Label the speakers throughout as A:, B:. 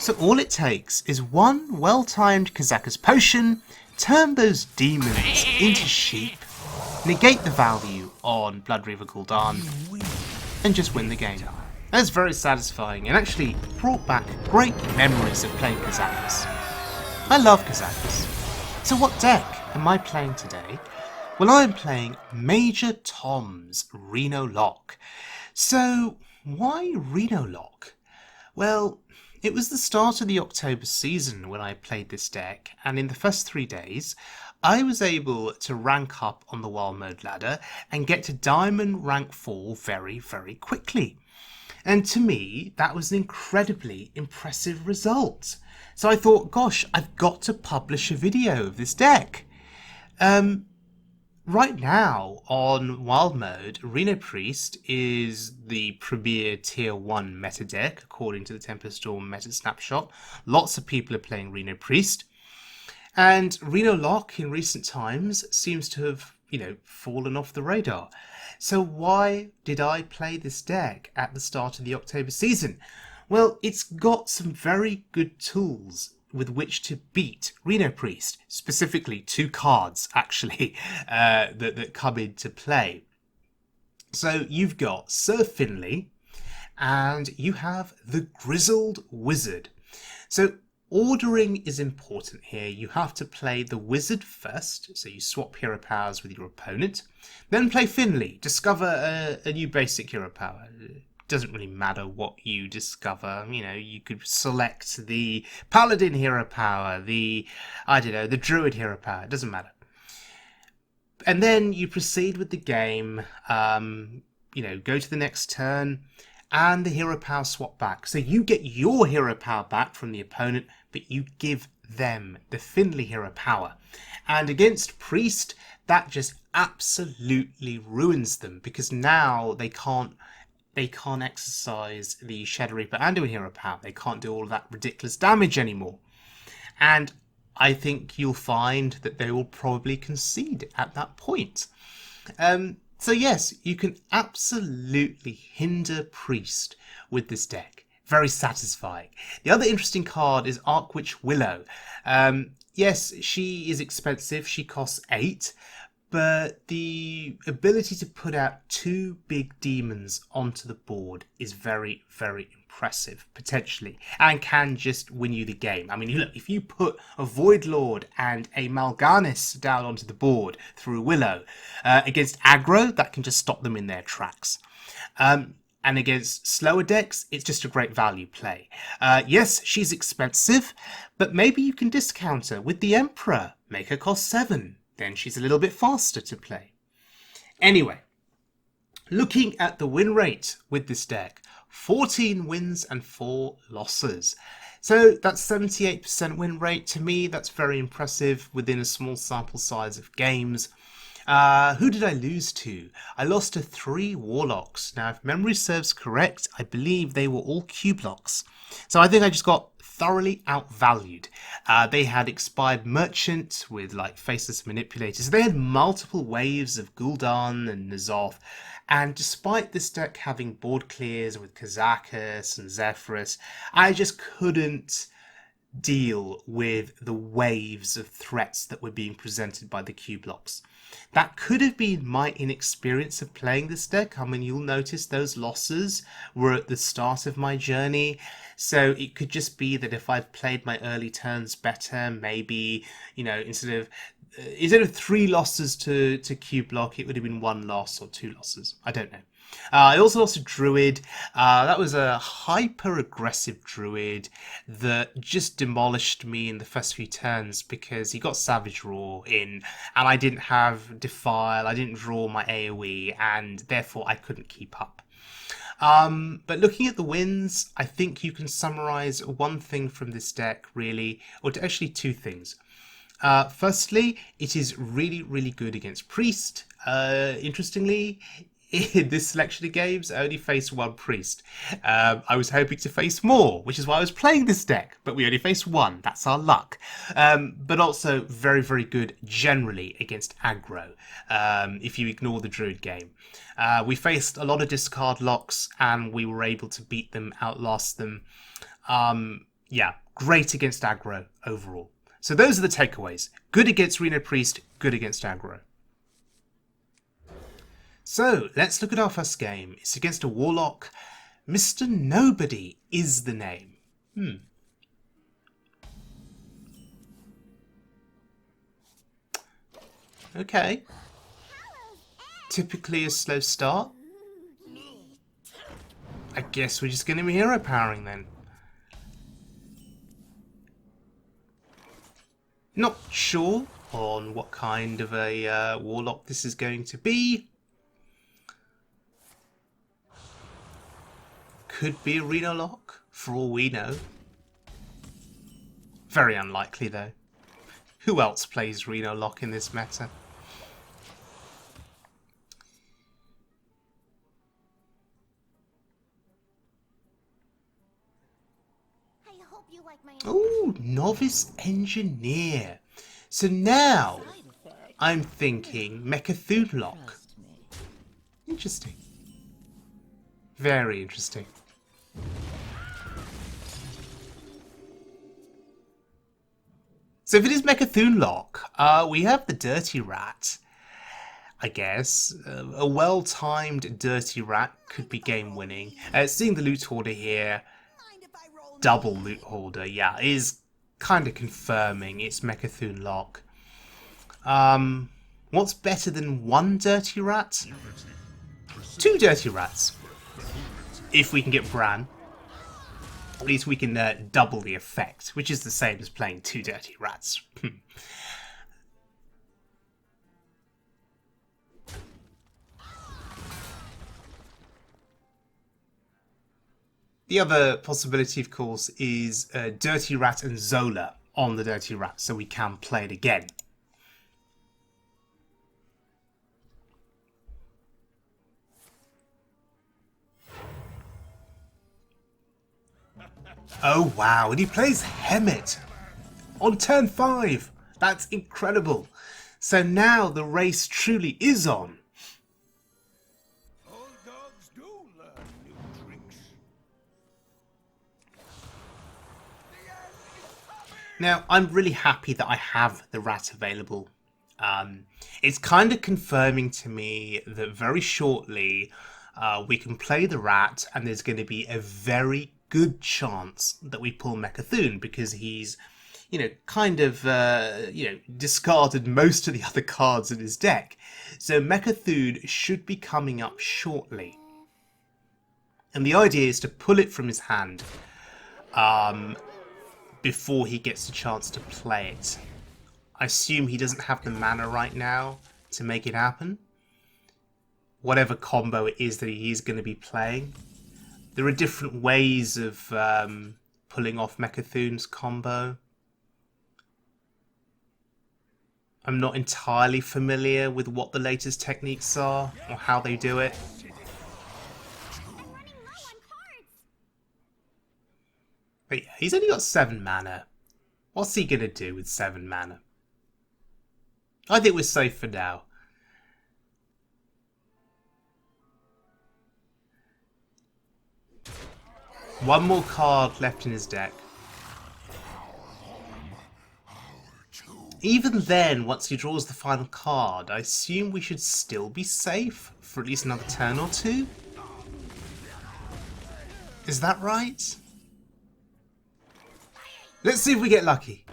A: So all it takes is one well-timed Kazaka's potion, turn those demons into sheep, negate the value on Blood Reaver Gul'dan, and just win the game. That's very satisfying and actually brought back great memories of playing Kazakas. I love Kazakas. So what deck am I playing today? Well, I'm playing MajorTom's Renolock. So why Renolock? Well, it was the start of the October season when I played this deck, and in the first 3 days, I was able to rank up on the Wild Mode ladder and get to Diamond rank 4 very, very quickly. And to me, that was an incredibly impressive result. So I thought, gosh, I've got to publish a video of this deck. Right now, on Wild Mode, Reno Priest is the premier tier 1 meta deck, according to the Tempest Storm meta snapshot. Lots of people are playing Reno Priest. And Renolock in recent times seems to have, fallen off the radar. So why did I play this deck at the start of the October season? Well, it's got some very good tools with which to beat Reno Priest. Specifically, 2 cards, actually, that come into play. So you've got Sir Finley, and you have the Grizzled Wizard. So ordering is important here. You have to play the Wizard first, so you swap hero powers with your opponent. Then play Finley, discover a new basic hero power. It doesn't really matter what you discover. You could select the Paladin hero power, the Druid hero power. It doesn't matter. And then you proceed with the game, go to the next turn, and the hero power swap back. So you get your hero power back from the opponent, but you give them the Finley hero power. And against Priest, that just absolutely ruins them, because now they can't exercise the Shadow Reaper Anduin hero power. They can't do all of that ridiculous damage anymore. And I think you'll find that they will probably concede at that point. So yes, you can absolutely hinder Priest with this deck. Very satisfying. The other interesting card is Archwitch Willow. Yes, she is expensive. She costs 8. But the ability to put out 2 big demons onto the board is very, very impressive, potentially, and can just win you the game. I mean, look, if you put a Void Lord and a Mal'Ganis down onto the board through Willow, against aggro, that can just stop them in their tracks. And against slower decks, it's just a great value play. Yes, she's expensive, but maybe you can discount her with the Emperor, make her cost 7. Then she's a little bit faster to play. Anyway, looking at the win rate with this deck, 14 wins and 4 losses. So that's 78% win rate. To me, that's very impressive within a small sample size of games. Who did I lose to? I lost to 3 Warlocks. Now, if memory serves correct, I believe they were all Q-blocks. So I think I just got thoroughly outvalued. They had Expired Merchant with Faceless Manipulators. They had multiple waves of Gul'dan and N'Zoth. And despite this deck having board clears with Kazakas and Zephrys, I just couldn't deal with the waves of threats that were being presented by the Q-blocks. That could have been my inexperience of playing this deck. I mean, you'll notice those losses were at the start of my journey. So it could just be that if I'd played my early turns better, maybe, instead of 3 losses to Q-block, it would have been 1 loss or 2 losses. I don't know. I also lost a Druid. That was a hyper-aggressive Druid that just demolished me in the first few turns because he got Savage Roar in, and I didn't have Defile, I didn't draw my AoE, and therefore I couldn't keep up. But looking at the wins, I think you can summarize one thing from this deck, really, or actually 2 things. Firstly, it is really, really good against Priest. Interestingly, in this selection of games, I only faced 1 Priest. I was hoping to face more, which is why I was playing this deck, but we only faced 1. That's our luck. But also very, very good generally against aggro, if you ignore the Druid game. We faced a lot of discard locks, and we were able to beat them, outlast them. Yeah, great against aggro overall. So those are the takeaways. Good against Reno Priest, good against aggro. So let's look at our first game. It's against a Warlock. Mr. Nobody is the name. Okay. Typically a slow start. I guess we're just going to be hero powering then. Not sure on what kind of a Warlock this is going to be. Could be a Renolock, for all we know. Very unlikely though. Who else plays Renolock in this meta? Oh, Novice Engineer. So now I'm thinking Mechathunlock. Interesting. Very interesting. So if it is Mechathunlock, we have the Dirty Rat, I guess. A well-timed Dirty Rat could be game-winning. Seeing the loot hoarder here, double loot hoarder, yeah, is kind of confirming it's Mechathunlock. What's better than one Dirty Rat? Two Dirty Rats. If we can get Brann. At least we can double the effect, which is the same as playing two Dirty Rats. The other possibility, of course, is Dirty Rat and Zola on the Dirty Rat, so we can play it again. Oh wow, and he plays Hemet on turn 5. That's incredible. So now the race truly is on.
B: Old dogs do learn new tricks.
A: Now, I'm really happy that I have the rat available. It's kind of confirming to me that very shortly we can play the rat and there's going to be a very good chance that we pull Mechathun because he's, you know, kind of, discarded most of the other cards in his deck. So Mechathun should be coming up shortly. And the idea is to pull it from his hand before he gets a chance to play it. I assume he doesn't have the mana right now to make it happen. Whatever combo it is that he is going to be playing. There are different ways of pulling off Mechathun's combo. I'm not entirely familiar with what the latest techniques are or how they do it. But yeah, he's only got 7 mana. What's he going to do with 7 mana? I think we're safe for now. One more card left in his deck. Even then, once he draws the final card, I assume we should still be safe for at least another turn or two? Is that right? Let's see if we get lucky.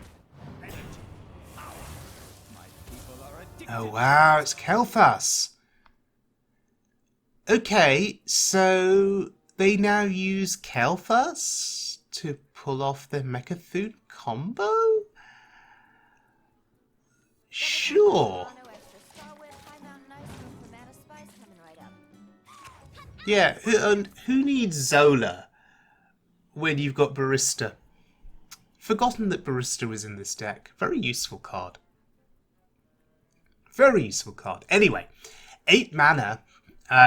A: Oh wow, it's Kel'Thas. Okay, so they now use Kel'Thas to pull off their Mechathun combo? Sure. Yeah, who needs Zola when you've got Barista? Forgotten that Barista was in this deck. Very useful card. Very useful card. Anyway, 8 mana.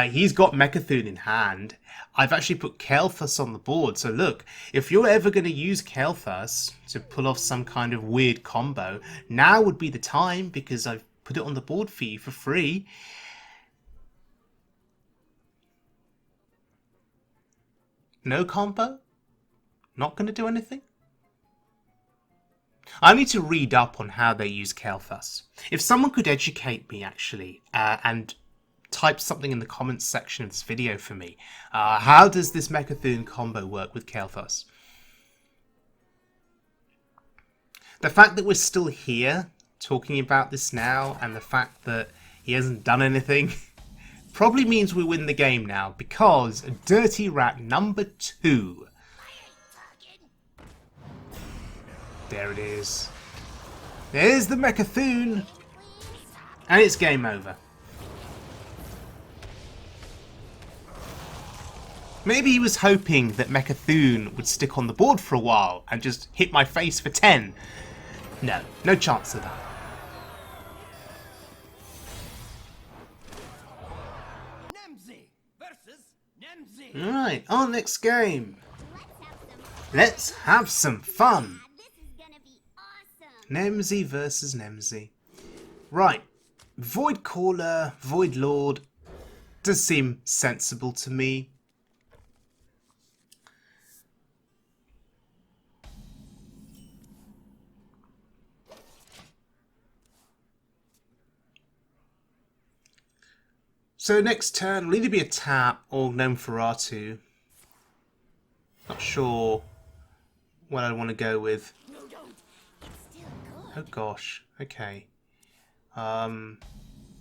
A: He's got Mechathun in hand. I've actually put Kel'Thas on the board. So look, if you're ever going to use Kel'Thas to pull off some kind of weird combo, now would be the time because I've put it on the board for you for free. No combo? Not going to do anything? I need to read up on how they use Kael'thas. If someone could educate me, actually, and type something in the comments section of this video for me. How does this Mecha'thun combo work with Kael'thas? The fact that we're still here talking about this now, and the fact that he hasn't done anything, probably means we win the game now, because Dirty Rat number 2. There it is. There's the Mecha'thun! And it's game over. Maybe he was hoping that Mecha'thun would stick on the board for a while and just hit my face for 10. No, no chance of that. Alright, our next game. Let's have some fun. Nemsy versus Nemsy. Right, Void Caller, Void Lord does seem sensible to me. So next turn will either be a tap or Gnome Feratu. Not sure what I want to go with. Oh gosh, okay.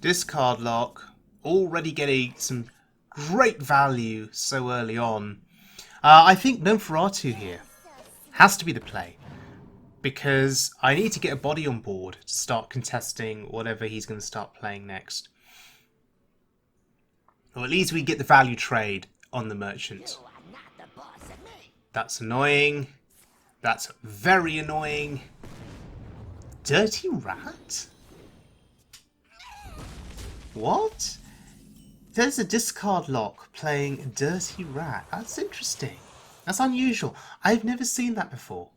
A: Discard lock. Already getting some great value so early on. I think Gnome Feratu here has to be the play. Because I need to get a body on board to start contesting whatever he's going to start playing next. Or at least we get the value trade on the merchant. That's annoying. That's very annoying. Dirty Rat? What? There's a discard lock playing Dirty Rat. That's interesting. That's unusual. I've never seen that before.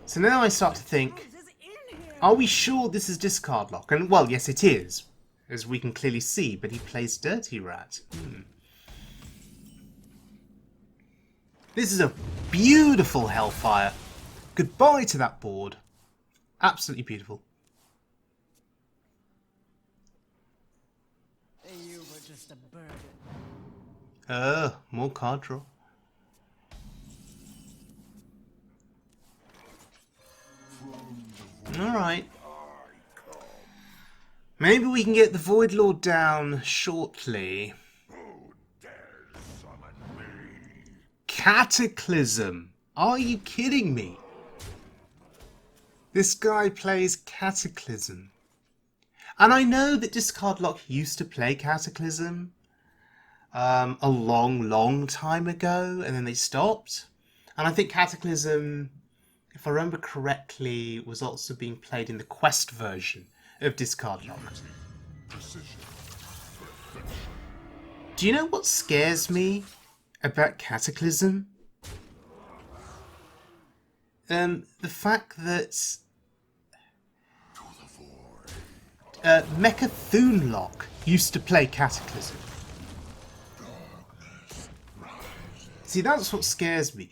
A: So now I start to think, are we sure this is discard lock? And well, yes it is, as we can clearly see, but he plays Dirty Rat. This is a beautiful Hellfire. Goodbye to that board. Absolutely beautiful.
C: You were just a burden.
A: More card draw. Alright. Maybe we can get the Void Lord down shortly. Cataclysm! Are you kidding me? This guy plays Cataclysm. And I know that Discard Lock used to play Cataclysm a long time ago, and then they stopped. And I think Cataclysm, if I remember correctly, was also being played in the Quest version of Discard Lock. Do you know what scares me about Cataclysm? The fact that Mecha'thun Lock used to play Cataclysm. See, that's what scares me.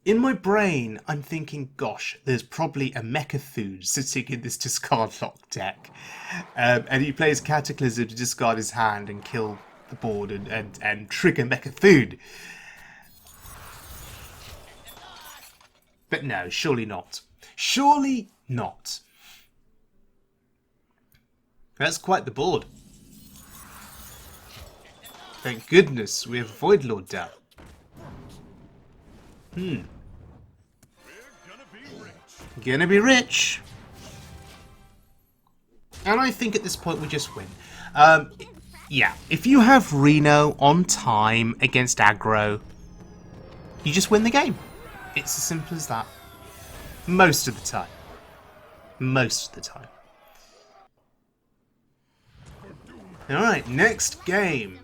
A: In my brain, I'm thinking, gosh, there's probably a Mecha'thun sitting in this discard lock deck. And he plays Cataclysm to discard his hand and kill the board and trigger Mecha'thun. But no, surely not. Surely not. That's quite the board. Thank goodness we have Void Lord down. Gonna be rich. And I think at this point we just win. Yeah, if you have Reno on time against aggro, you just win the game. It's as simple as that. Most of the time. Most of the time. Alright, next game.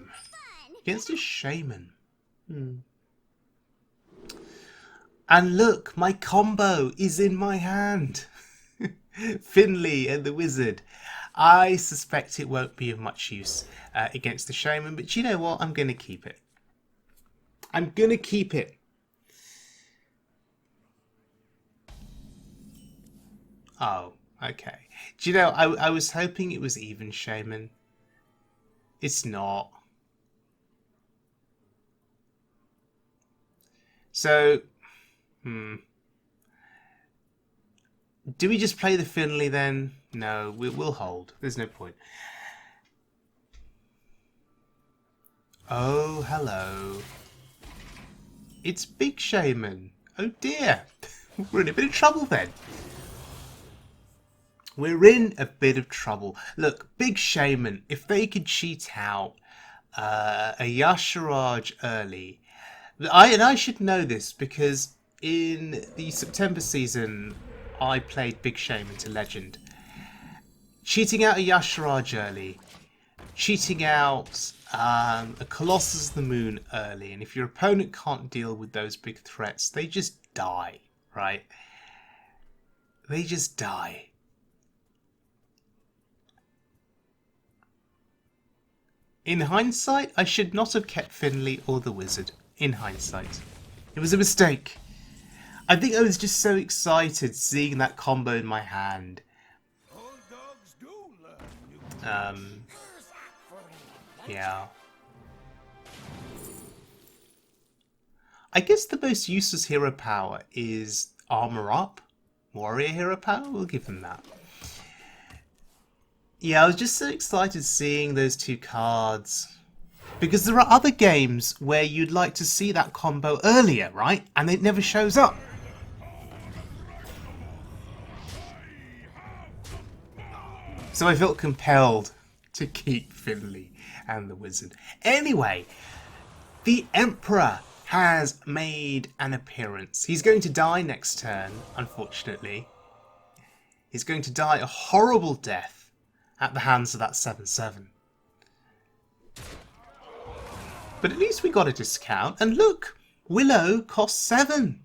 A: Against a Shaman. And look, my combo is in my hand. Finley and the Wizard. I suspect it won't be of much use against the Shaman, but you know what? I'm going to keep it. I'm gonna keep it. Oh, okay. Do you know, I was hoping it was even Shaman. It's not. So, do we just play the Finley then? No, we'll hold. There's no point. Oh, hello. It's Big Shaman. Oh dear. We're in a bit of trouble then. We're in a bit of trouble. Look, Big Shaman, if they could cheat out a Yasharaj early... I should know this because in the September season, I played Big Shaman to Legend. Cheating out a Yasharaj early, cheating out a Colossus of the Moon early, and if your opponent can't deal with those big threats, they just die, right? They just die. In hindsight, I should not have kept Finley or the Wizard. In hindsight. It was a mistake. I think I was just so excited seeing that combo in my hand.
B: Old dogs do learn new
A: Yeah. I guess the most useless hero power is Armor Up. Warrior hero power? We'll give them that. Yeah, I was just so excited seeing those two cards. Because there are other games where you'd like to see that combo earlier, right? And it never shows up. So I felt compelled to keep Finley and the Wizard. Anyway, the Emperor has made an appearance. He's going to die next turn, unfortunately. He's going to die a horrible death at the hands of that 7/7. But at least we got a discount. And look, Willow costs 7.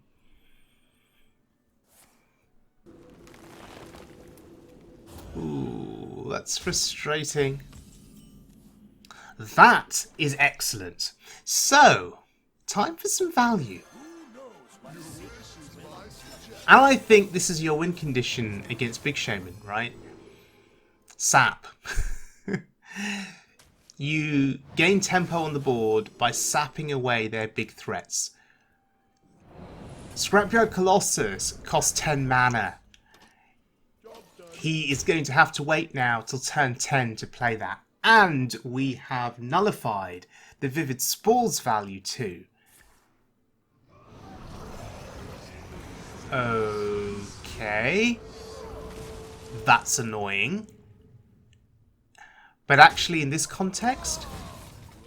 A: Ooh, that's frustrating. That is excellent. So, time for some value. And I think this is your win condition against Big Shaman, right? Sap. You gain tempo on the board by sapping away their big threats. Scrapyard Colossus costs 10 mana. He is going to have to wait now till turn 10 to play that. And we have nullified the Vivid Spores value too. Okay. That's annoying. But actually, in this context,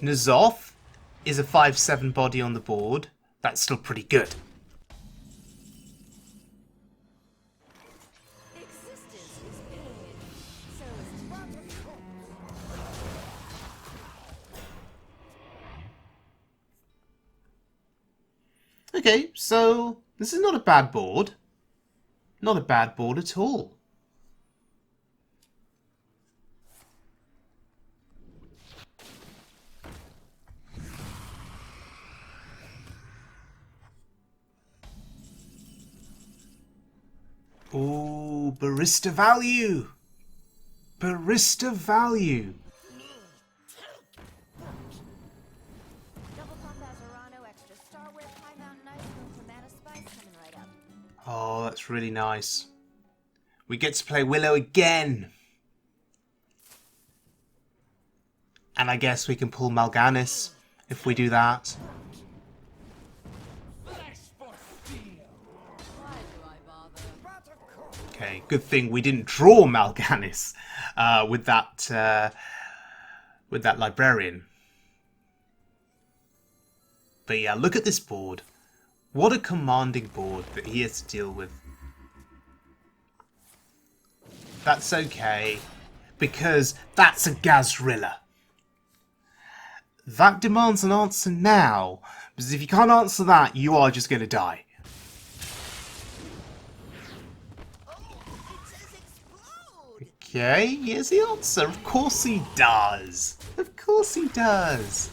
A: N'Zoth is a 5/7 body on the board. That's still pretty good. Okay, so this is not a bad board. Not a bad board at all. Ooh, barista value! Barista value! Oh, that's really nice. We get to play Willow again! And I guess we can pull Mal'Ganis if we do that. Okay, good thing we didn't draw Mal'Ganis with that librarian. But yeah, look at this board. What a commanding board that he has to deal with. That's okay, because that's a Gazrilla. That demands an answer now, because if you can't answer that, you are just going to die. Okay, here's the answer. Of course he does. Of course he does.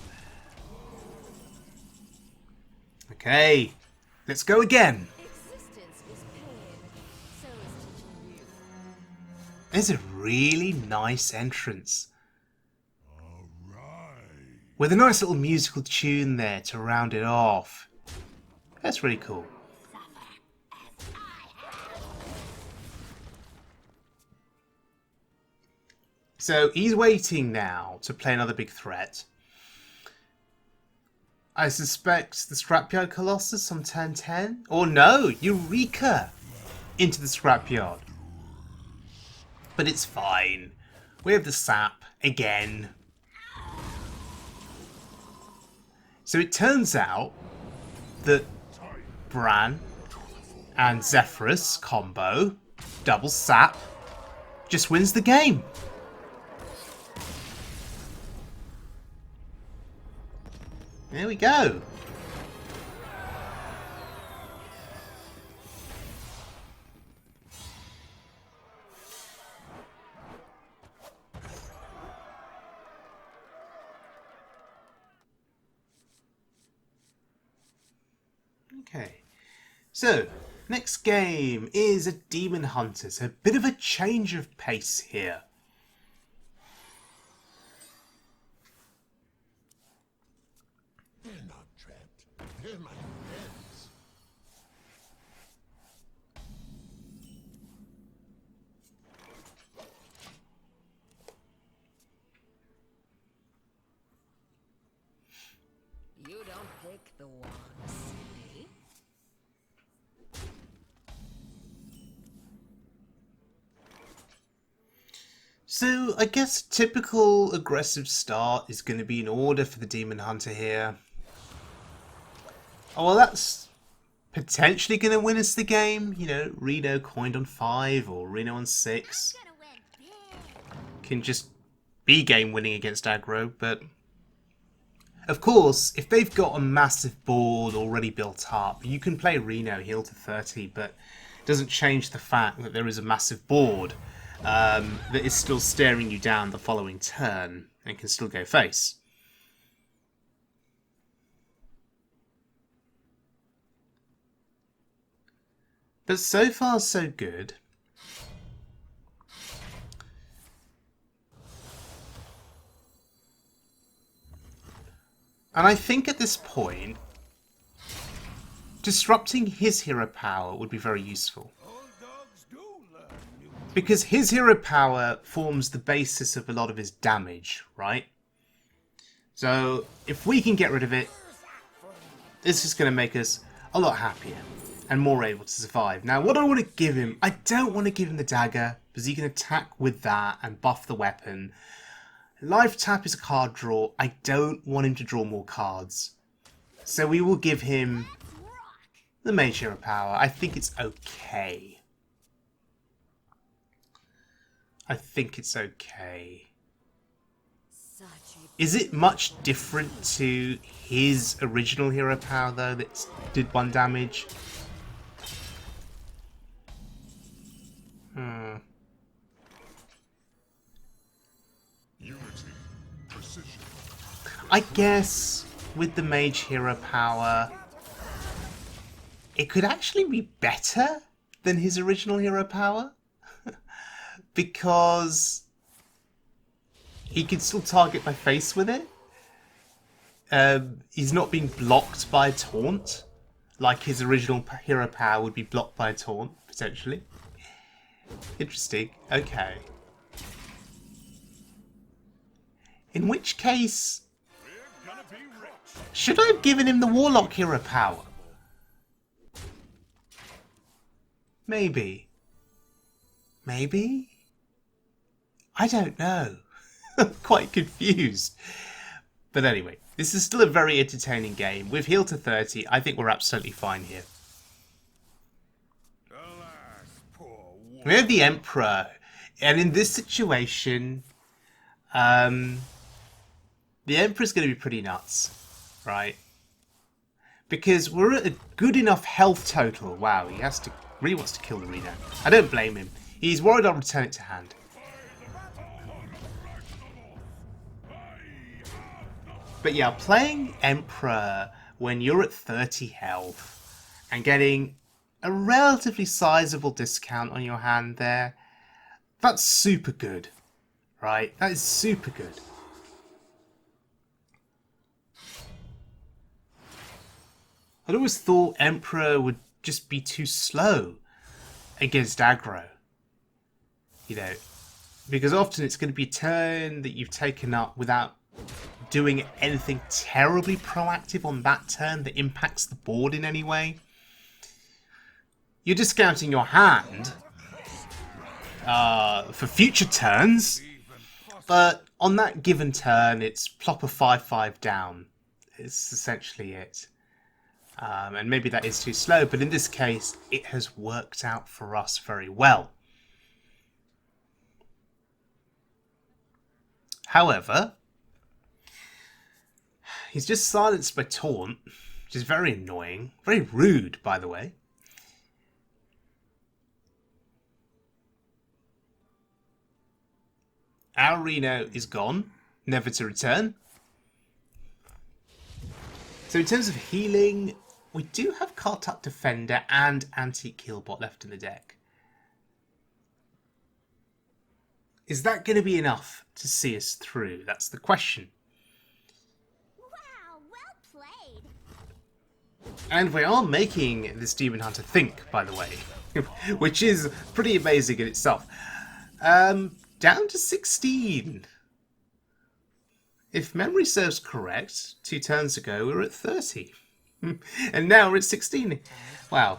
A: Okay, let's go again.
C: Existence is pain. So is teaching you.
A: There's a really nice entrance.
B: Right.
A: With a nice little musical tune there to round it off. That's really cool. So he's waiting now to play another big threat. I suspect the Scrapyard Colossus on turn 10? Or no, Eureka! Into the Scrapyard. But it's fine. We have the Sap again. So it turns out that Brann and Zephrys combo, double Sap, just wins the game. There we go. Okay. So, next game is a Demon Hunter. So a bit of a change of pace here.
B: They're not trapped. They're my friends.
C: You don't pick the ones, eh?
A: So, I guess typical aggressive start is going to be in order for the Demon Hunter here. Oh, well, that's potentially going to win us the game. You know, Reno coined on 5 or Reno on 6. Can just be game winning against aggro, but of course, if they've got a massive board already built up, you can play Reno heal to 30, but it doesn't change the fact that there is a massive board that is still staring you down the following turn and can still go face. But so far, so good. And I think at this point, disrupting his hero power would be very useful.
B: Old dogs do learn new.
A: Because his hero power forms the basis of a lot of his damage, right? So if we can get rid of it, this is going to make us a lot happier and more able to survive. Now, what do I want to give him? I don't want to give him the dagger, because he can attack with that and buff the weapon. Life tap is a card draw. I don't want him to draw more cards. So we will give him the Mage hero power. I think it's okay. I think it's okay. Is it much different to his original hero power, though, that did 1 damage?
B: Unity. Precision.
A: I guess with the Mage hero power, it could actually be better than his original hero power. Because he can still target my face with it. He's not being blocked by a taunt, like his original hero power would be blocked by a taunt, potentially. Interesting. Okay. In which case,
B: We're gonna be rich.
A: should I have given him the Warlock hero power? Maybe. Maybe? I don't know. I'm quite confused. But anyway, this is still a very entertaining game. With heal to 30, I think we're absolutely fine here.
B: Alas, poor wolf.
A: We have the Emperor, and in this situation, the Emperor's going to be pretty nuts, right? Because we're at a good enough health total. Wow, he really wants to kill the Reno. I don't blame him. He's worried I'll return it to hand. But yeah, playing Emperor when you're at 30 health and getting a relatively sizable discount on your hand there. That's super good, right? That is super good. I'd always thought Emperor would just be too slow against aggro. You know, because often it's going to be a turn that you've taken up without doing anything terribly proactive on that turn that impacts the board in any way. You're discounting your hand for future turns, but on that given turn, it's plop a 5/5 down. It's essentially it. And maybe that is too slow, but in this case, it has worked out for us very well. However, he's just silenced by Taunt, which is very annoying. Very rude, by the way. Our Reno is gone, never to return. So in terms of healing, we do have Kartuk Defender and Antique Killbot left in the deck. Is that going to be enough to see us through? That's the question.
C: Wow, well played.
A: And we are making this Demon Hunter think, by the way, which is pretty amazing in itself. Down to 16. If memory serves correct, 2 turns ago we were at 30. And now we're at 16. Wow.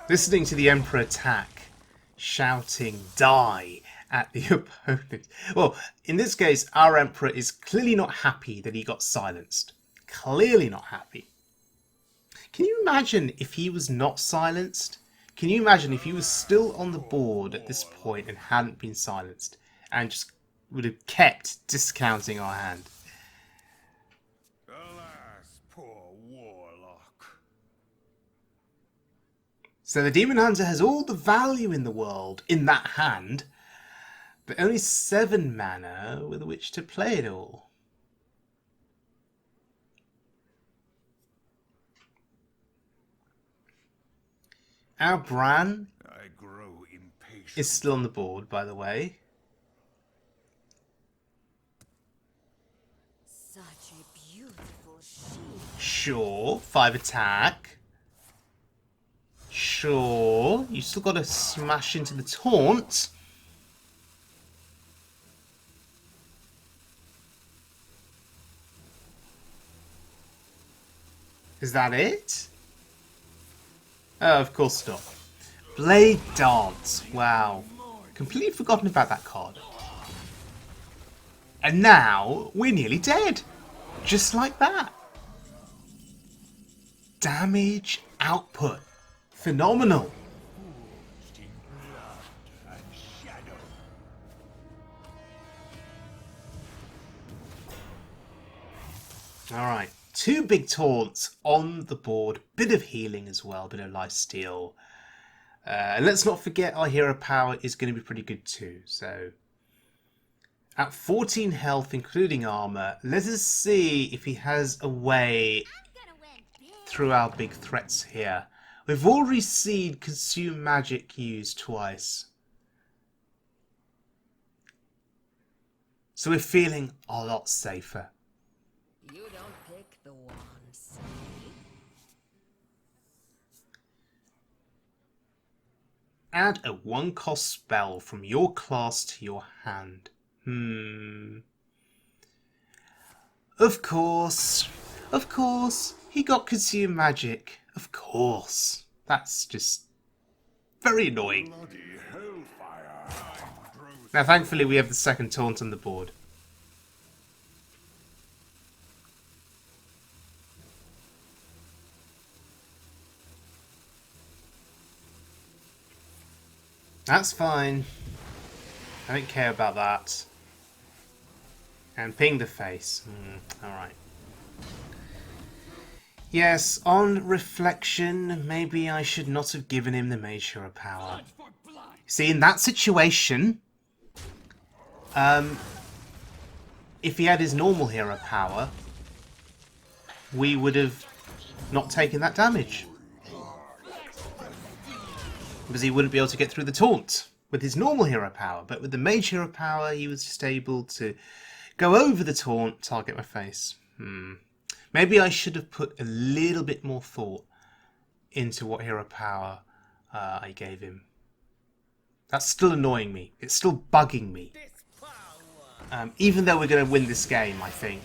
A: Listening to the Emperor attack, shouting, die, at the opponent. Well, in this case, our Emperor is clearly not happy that he got silenced. Clearly not happy. Can you imagine if he was not silenced? Can you imagine if he was still on the board at this point and hadn't been silenced and just would have kept discounting our hand?
B: Alas, poor warlock.
A: So the Demon Hunter has all the value in the world in that hand, but only 7 mana with which to play it all. Our Brann
B: I grow impatient.
A: is still on the board, by the way.
C: Such a beautiful sheep.
A: Sure, 5 attack. Sure, you still got to smash into the taunt. Is that it? Oh, of course not. Blade Dance. Wow. Completely forgotten about that card. And now we're nearly dead. Just like that. Damage output. Phenomenal.
B: Forged in blood and shadow.
A: Alright. 2 big taunts on the board. Bit of healing as well. Bit of lifesteal. And let's not forget our hero power is going to be pretty good too. So at 14 health, including armor, let us see if he has a way
C: I'm gonna win big.
A: through our big threats here. We've already seen Consume Magic used twice. So we're feeling a lot safer.
C: You don't pick the wands.
A: Add a 1-cost spell from your class to your hand. Of course, he got Consume Magic. Of course. That's just very annoying.
B: Bloody hellfire.
A: Now, thankfully, we have the second taunt on the board. That's fine. I don't care about that. And ping the face. Alright. Yes, on reflection, maybe I should not have given him the Mage Hero power.
B: For blood.
A: See, in that situation, if he had his normal hero power, we would have not taken that damage. Because he wouldn't be able to get through the taunt with his normal hero power. But with the mage hero power, he was just able to go over the taunt, target my face. Maybe I should have put a little bit more thought into what hero power I gave him. That's still annoying me. It's still bugging me. Even though we're going to win this game, I think.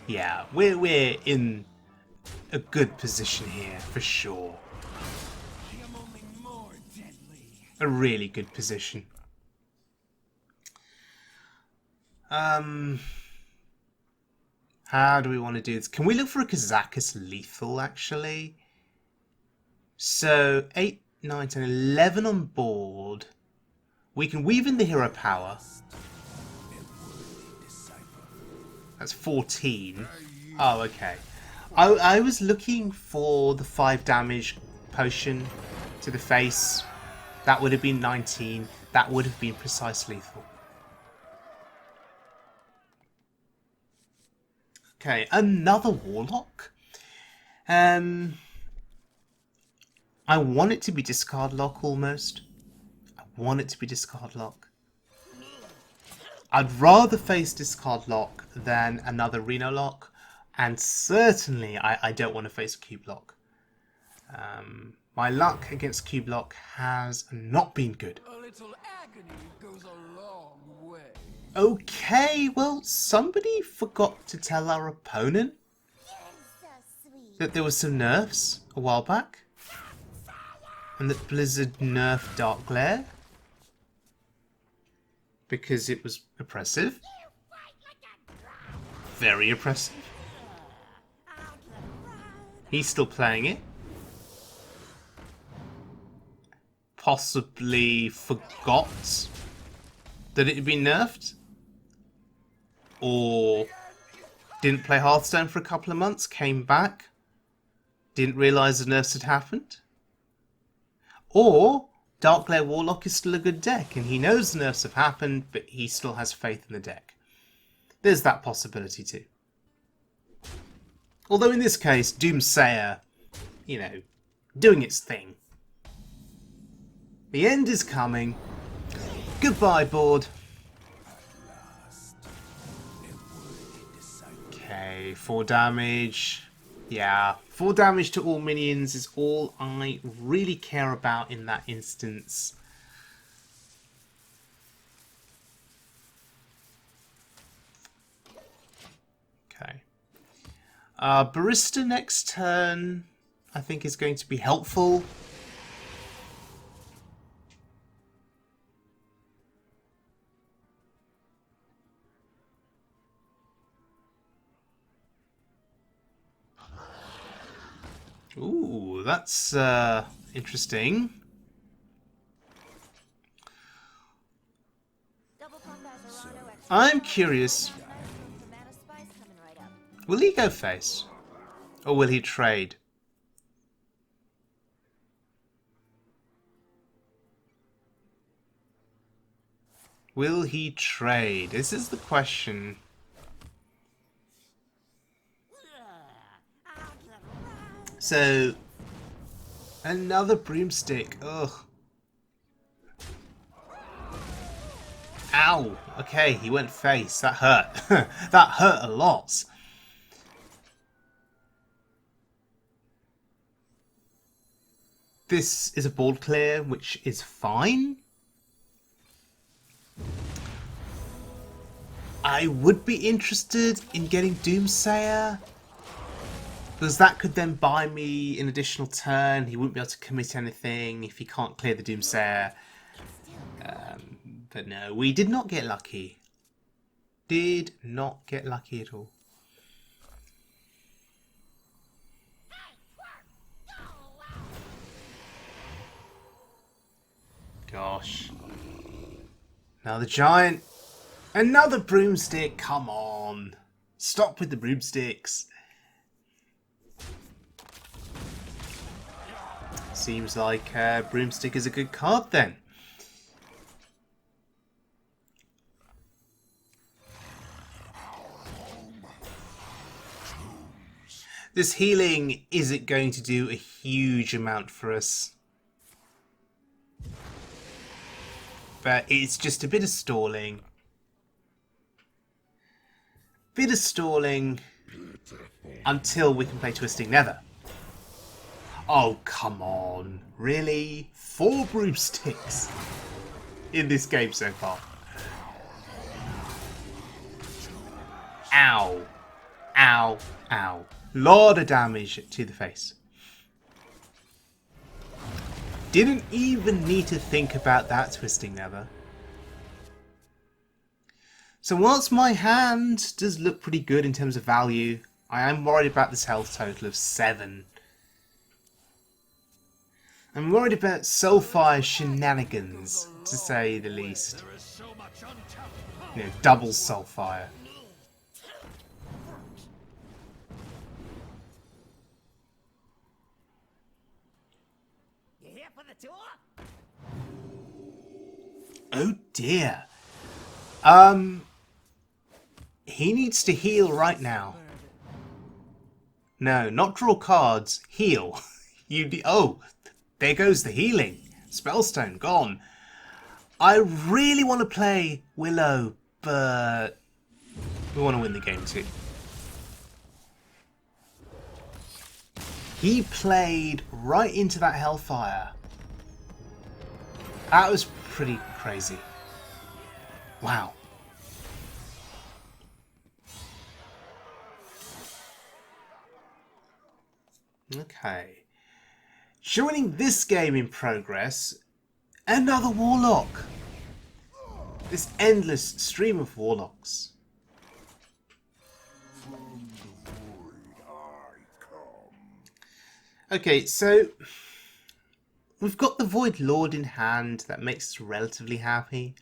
A: Yeah, we're in a good position here, for sure. A really good position. How do we want to do this? Can we look for a Kazakus lethal, actually? So, 8, 9, 10, 11 on board. We can weave in the hero power. That's 14. Oh, okay. I was looking for the 5 damage potion to the face. That would have been 19. That would have been precise lethal. Okay, another Warlock. I want it to be discard lock almost. I want it to be discard lock. I'd rather face discard lock than another Renolock, and certainly I don't want to face a cube lock. My luck against cube lock has not been good.
B: A little agony goes a long way.
A: Okay, well, somebody forgot to tell our opponent that there was some nerfs a while back, and that Blizzard nerfed Dark Glare because it was oppressive. Very oppressive. He's still playing it. Possibly forgot that it had been nerfed. Or didn't play Hearthstone for a couple of months, came back, didn't realise the nerfs had happened. Or Dark Glare Warlock is still a good deck and he knows the nerfs have happened, but he still has faith in the deck. There's that possibility too. Although in this case, Doomsayer, you know, doing its thing. The end is coming. Goodbye, board. Okay, 4 damage. Yeah, 4 damage to all minions is all I really care about in that instance. Okay. Barista next turn, I think, is going to be helpful. Ooh, that's interesting. I'm curious. Will he go face? Or will he trade? Will he trade? This is the question. So, another broomstick. Ugh. Ow. Okay, he went face. That hurt. That hurt a lot. This is a board clear, which is fine. I would be interested in getting Doomsayer, because that could then buy me an additional turn. He wouldn't be able to commit anything if he can't clear the Doomsayer. But no, we did not get lucky. Did not get lucky at all. Gosh. Now the giant. Another broomstick. Come on. Stop with the broomsticks. Seems like Broomstick is a good card then. This healing isn't going to do a huge amount for us. But it's just a bit of stalling. Bit of stalling until we can play Twisting Nether. Oh, come on. Really? 4 broomsticks in this game so far. Ow. Ow. Ow. Lot of damage to the face. Didn't even need to think about that Twisting Nether. So whilst my hand does look pretty good in terms of value, I am worried about this health total of 7. I'm worried about Soulfire shenanigans, to say the least. You know, double Soulfire.
D: You here for the tour?
A: Oh dear. He needs to heal right now. No, not draw cards. Heal. Oh, there goes the healing. Spellstone gone. I really want to play Willow, but we want to win the game too. He played right into that Hellfire. That was pretty crazy. Wow. Okay. Joining this game in progress, another Warlock. This endless stream of Warlocks. Okay, so we've got the Void Lord in hand. That makes us relatively happy.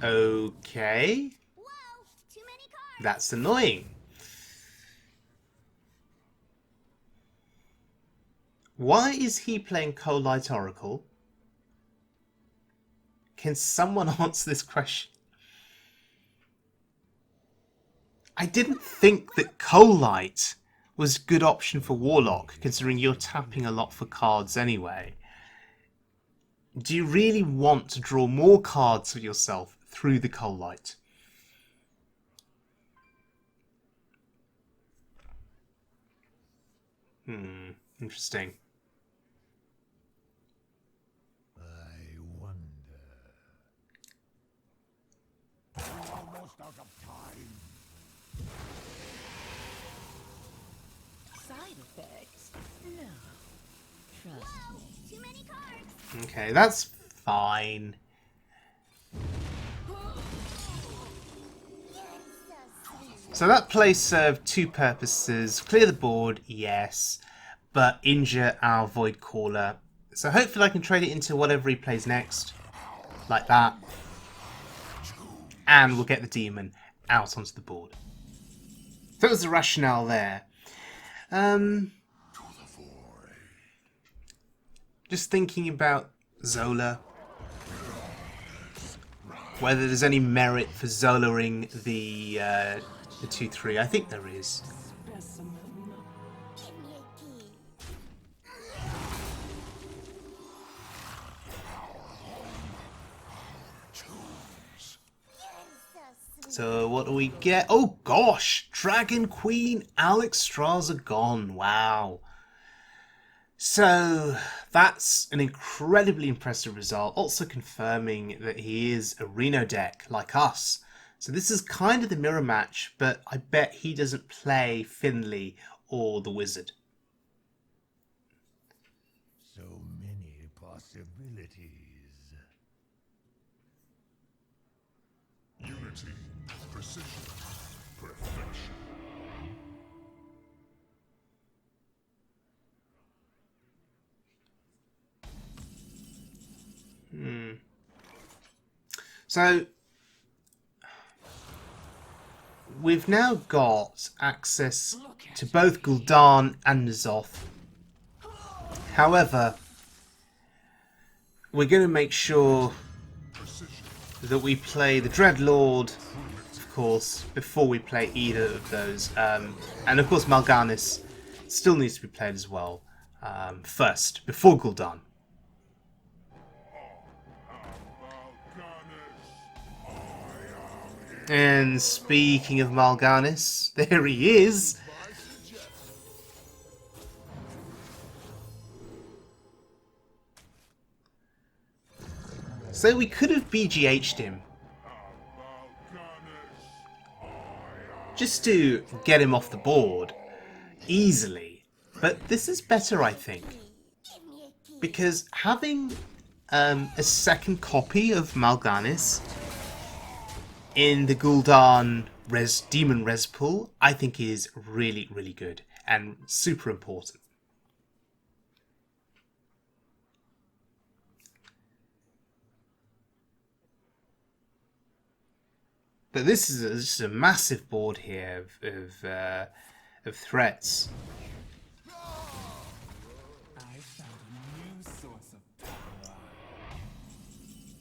A: Okay.
C: Whoa, too many cards.
A: That's annoying. Why is he playing Coalite Oracle? Can someone answer this question? I didn't think that Coalite was a good option for Warlock, considering you're tapping a lot for cards anyway. Do you really want to draw more cards for yourself through the Coalite? Interesting.
B: I wonder. We're almost out of time.
D: Side effects? No. Trust
C: Whoa,
D: me.
C: too many cards.
A: Okay, that's fine. So that play served 2 purposes. Clear the board, yes, but injure our Void Caller. So hopefully I can trade it into whatever he plays next. Like that. And we'll get the demon out onto the board. That was the rationale there. Just thinking about Zola. Whether there's any merit for Zolaing the 2-3. I think there is.
C: Give me a key.
A: So what do we get? Oh gosh! Dragon Queen Alex Straza gone. Wow. So that's an incredibly impressive result. Also confirming that he is a Reno deck like us. So this is kind of the mirror match, but I bet he doesn't play Finley or the Wizard.
B: So many possibilities.
E: Unity, precision, perfection.
A: So we've now got access to both Gul'dan and N'Zoth. However, we're going to make sure that we play the Dreadlord, of course, before we play either of those. And of course Mal'Ganis still needs to be played as well, first, before Gul'dan. And speaking of Mal'Ganis, there he is! So we could have BGH'd him, just to get him off the board, easily. But this is better, I think, because having a second copy of Mal'Ganis in the Gul'dan Demon Res pool, I think is really, really good and super important. But this is just a massive board here of threats.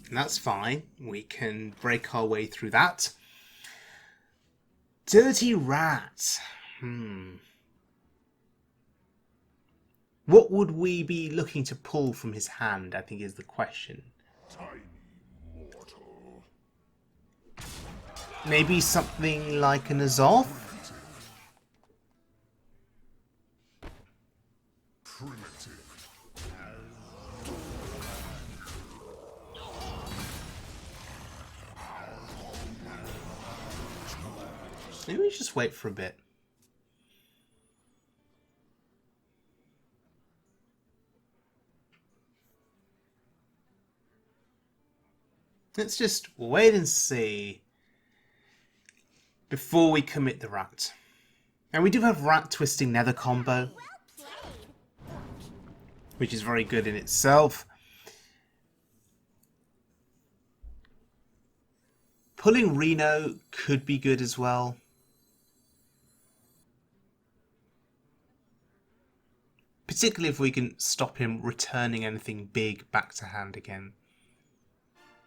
A: And that's fine. We can break our way through that. Dirty Rat. What would we be looking to pull from his hand, I think is the question.
E: Tiny mortal.
A: Maybe something like an N'Zoth?
E: Primitive.
A: Maybe we just wait for a bit. Let's just wait and see before we commit the rat. And we do have rat twisting nether combo, which is very good in itself. Pulling Reno could be good as well. Particularly if we can stop him returning anything big back to hand again.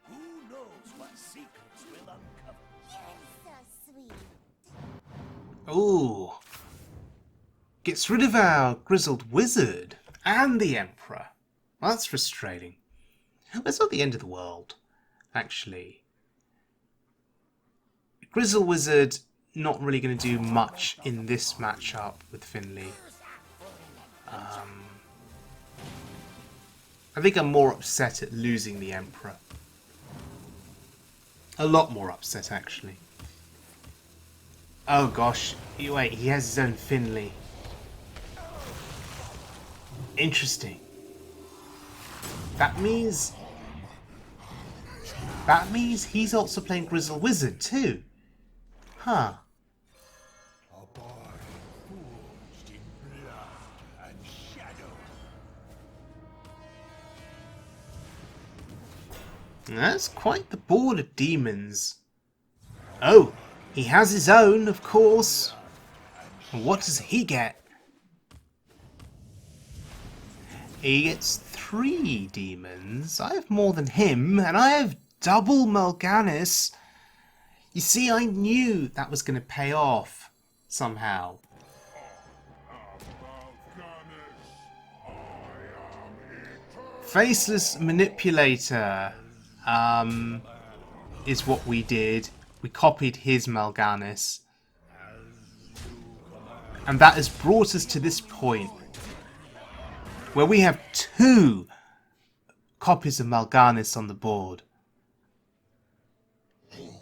D: Who knows what secrets will uncover?
C: You're so sweet.
A: Ooh. Gets rid of our Grizzled Wizard and the Emperor. Well, that's frustrating. Well, it's not the end of the world, actually. Grizzled Wizard not really going to do much in this matchup with Finley. I think I'm more upset at losing the Emperor. A lot more upset, actually. Oh gosh, wait, he has his own Finley. Interesting. That means he's also playing Grizzled Wizard too. Huh.
B: A boy forged in blood and shadow.
A: That's quite the board of demons. Oh, he has his own, of course. And what does he get? He gets 3 demons. I have more than him, and I have double Mal'Ganis. You see, I knew that was going to pay off somehow. Faceless Manipulator is what we did. We copied his Mal'Ganis. And that has brought us to this point where we have 2 copies of Mal'Ganis on the board.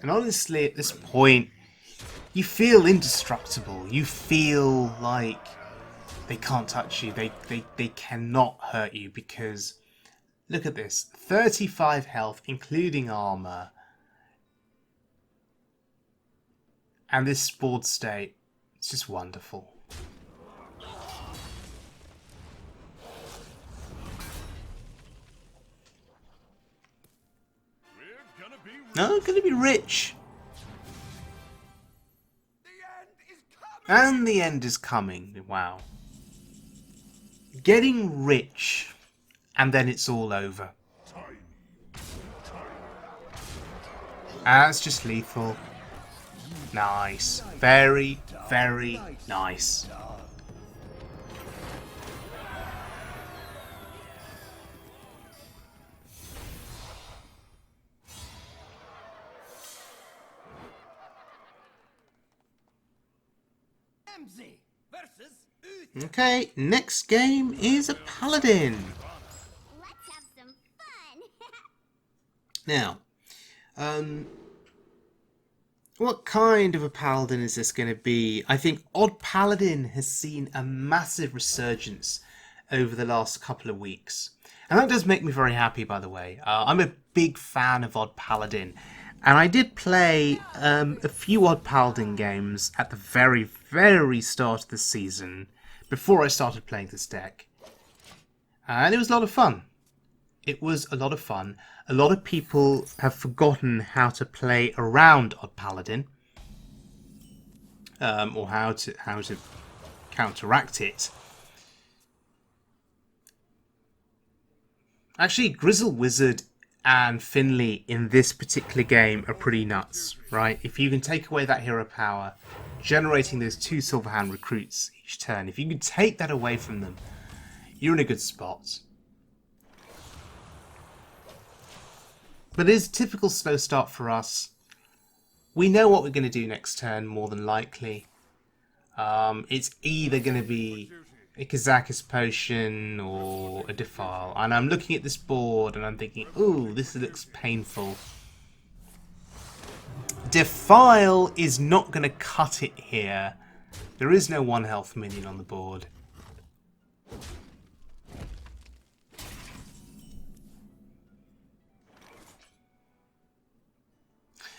A: And honestly, at this point, you feel indestructible. You feel like they can't touch you. They cannot hurt you because, look at this. 35 health, including armor. And this board state, it's just wonderful. No, gonna be rich. And the end is coming. Wow. Getting rich, and then it's all over. That's just lethal. Nice. Very, very nice.
D: MZ versus
A: Okay, next game is a paladin.
C: Let's have some fun.
A: Now, what kind of a paladin is this going to be? I think Odd Paladin has seen a massive resurgence over the last couple of weeks. And that does make me very happy, by the way. I'm a big fan of Odd Paladin. And I did play a few Odd Paladin games at the very, very start of the season, before I started playing this deck. And it was a lot of fun. It was a lot of fun. A lot of people have forgotten how to play around Odd Paladin, or how to counteract it. Actually, Grizzled Wizard and Finley in this particular game are pretty nuts, right? If you can take away that hero power, generating those 2 Silverhand recruits each turn, if you can take that away from them, you're in a good spot. But it is a typical slow start for us. We know what we're going to do next turn, more than likely. It's either going to be a Kazakis Potion or a Defile. And I'm looking at this board and I'm thinking, ooh, this looks painful. Defile is not going to cut it here. There is no 1 health minion on the board.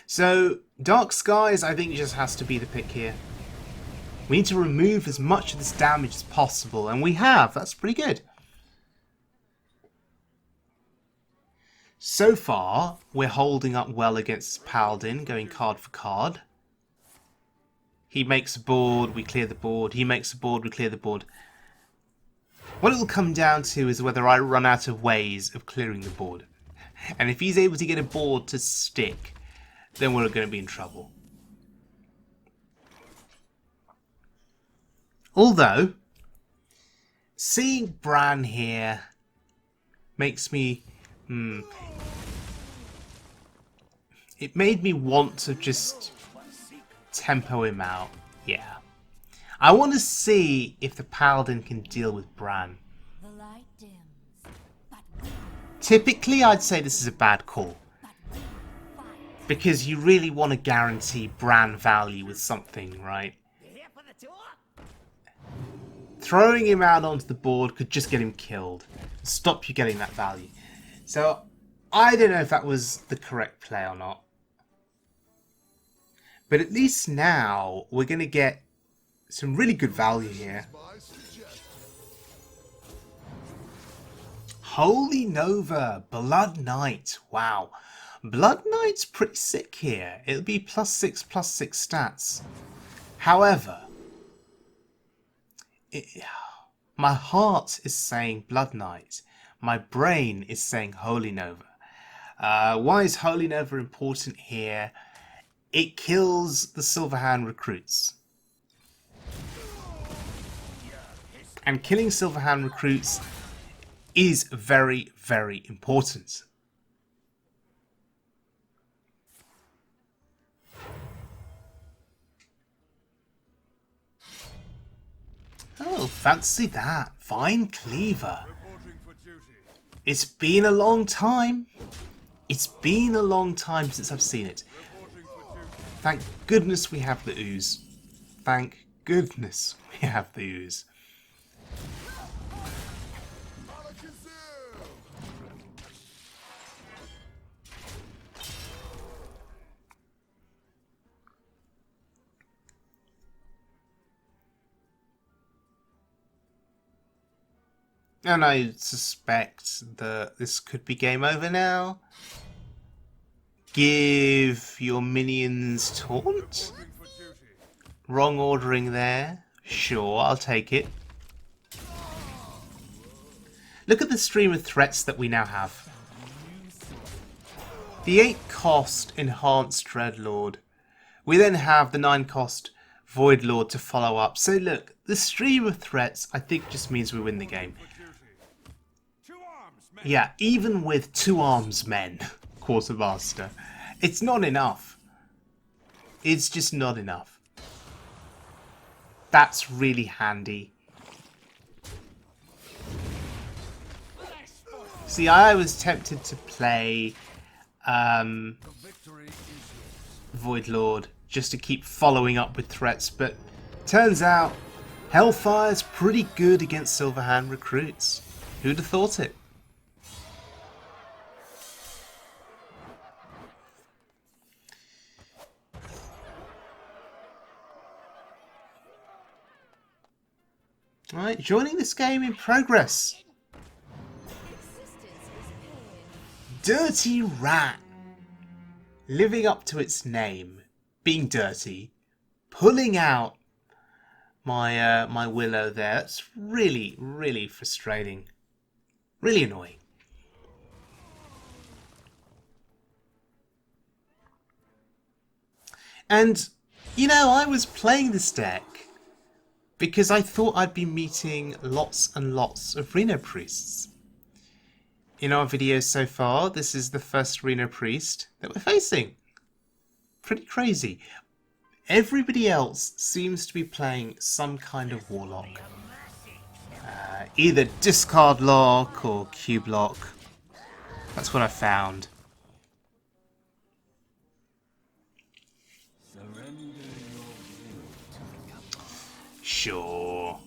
A: So, Dark Skies, I think, just has to be the pick here. We need to remove as much of this damage as possible, and we have. That's pretty good. So far, we're holding up well against Paladin, going card for card. He makes a board, we clear the board. He makes a board, we clear the board. What it will come down to is whether I run out of ways of clearing the board. And if he's able to get a board to stick, then we're going to be in trouble. Although, seeing Brann here makes me... It made me want to just tempo him out. Yeah. I want to see if the Paladin can deal with Brann.
C: The light dims, but we
A: Typically, I'd say this is a bad call.
C: fight.
A: Because you really want to guarantee Brann value with something, right?
D: here for the tour.
A: Throwing him out onto the board could just get him killed. Stop you getting that value. So, I don't know if that was the correct play or not. But at least now, we're going to get some really good value here. Holy Nova, Blood Knight. Wow. Blood Knight's pretty sick here. It'll be +6/+6 stats. However, my heart is saying Blood Knight. My brain is saying Holy Nova. Why is Holy Nova important here? It kills the Silverhand recruits. And killing Silverhand recruits is very, very important. Oh, fancy that. Vine Cleaver. It's been a long time. It's been a long time since I've seen it. Thank goodness we have the ooze. Thank goodness we have the ooze. And I suspect that this could be game over now. Give your minions taunt? Wrong ordering there. Sure, I'll take it. Look at the stream of threats that we now have. The 8 cost Enhanced Dreadlord. We then have the 9 cost Voidlord to follow up. So look, the stream of threats I think just means we win the game. Yeah, even with 2 arms men, Quartermaster, it's not enough. It's just not enough. That's really handy. See, I was tempted to play Voidlord just to keep following up with threats, but turns out Hellfire's pretty good against Silverhand recruits. Who'd have thought it? Alright, joining this game in progress. Dirty Rat. Living up to its name. Being dirty. Pulling out my my Willow there. That's really, really frustrating. Really annoying. And, you know, I was playing this deck because I thought I'd be meeting lots and lots of Reno Priests. In our videos so far, this is the first Reno Priest that we're facing. Pretty crazy. Everybody else seems to be playing some kind of Warlock. Either Discard Lock or Cube Lock. That's what I found. Sure.